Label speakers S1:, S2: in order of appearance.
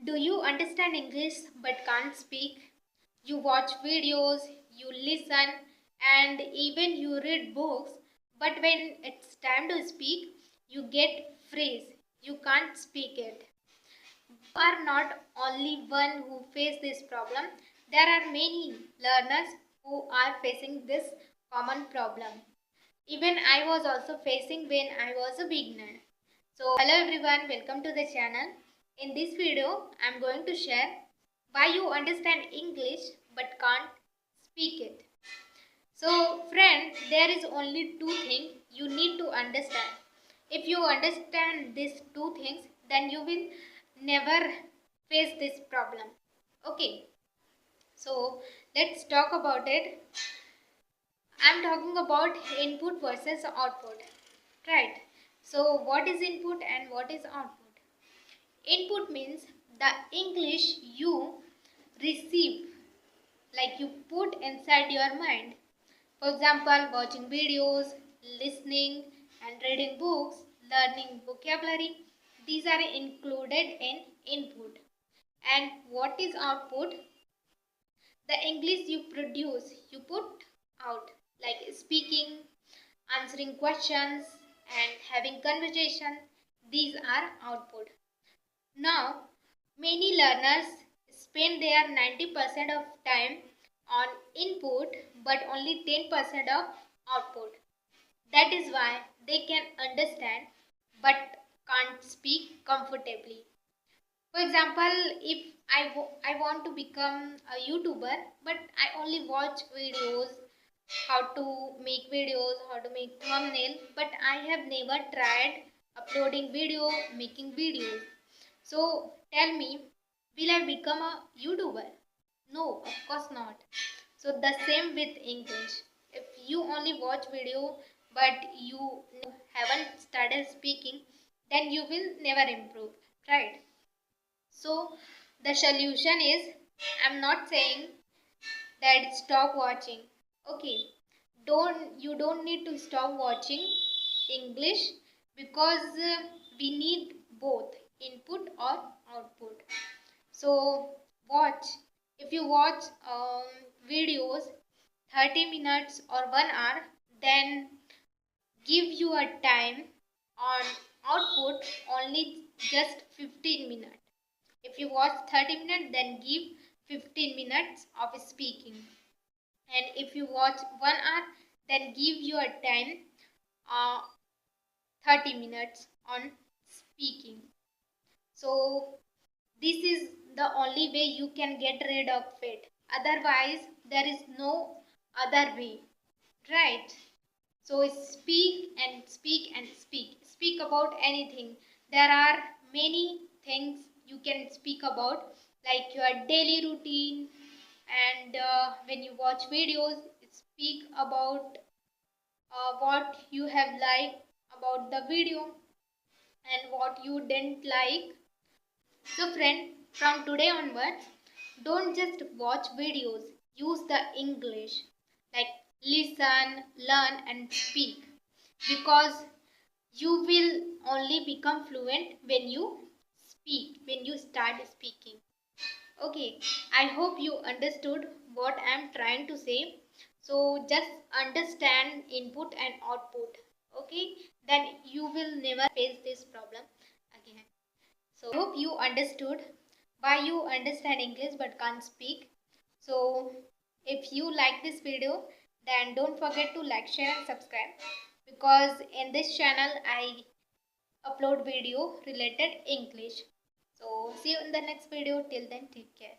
S1: Do you understand English but can't speak? You watch videos, you listen, and even you read books, but when it's time to speak, you get freeze. You can't speak it. You are not only one who face this problem. There are many learners who are facing this common problem. Even I was also facing when I was a beginner. So hello everyone, welcome to the channel. In this video, I am going to share why you understand English but can't speak it. So friend, there is only two things you need to understand. If you understand these two things, then you will never face this problem. Okay, so let's talk about it. I'm talking about input versus output, right? So what is input and what is output? Input means the English you receive, like you put inside your mind. For example, watching videos, listening and reading books, learning vocabulary, these are included in input. And what is output? The English you produce, you put out, like speaking, answering questions and having conversation. These are output. Now, many learners spend their 90% of time on input but only 10% of output. That is why they can understand but can't speak comfortably. For example, if I want to become a YouTuber, but I only watch videos, how to make videos, how to make thumbnail, but I have never tried uploading video, making videos. So tell me, will I become a YouTuber? No, of course not. So the same with English. If you only watch video but you haven't started speaking, then you will never improve, right? So the solution is, I'm not saying that stop watching. Okay, don't need to stop watching English because we need both input or output. So watch. If you watch videos 30 minutes or 1 hour, then give you a time on output only just 15 minutes. If you watch 30 minutes, then give 15 minutes of speaking. And if you watch 1 hour, then give your time uh, 30 minutes on speaking. So this is the only way you can get rid of it. Otherwise, there is no other way, right? So speak and speak and speak. Speak about anything. There are many things you can speak about, like your daily routine, and when you watch videos, speak about what you have liked about the video and what you didn't like. So friend, from today onwards, don't just watch videos, use the English, like listen, learn and speak, because you will only become fluent when you speak, when you start speaking. Okay, I hope you understood what I am trying to say. So just understand input and output. Okay, then you will never face this problem again. So I hope you understood why you understand English but can't speak. So if you like this video, then don't forget to like, share and subscribe, because in this channel I upload video related English. So see you in the next video. Till then, take care.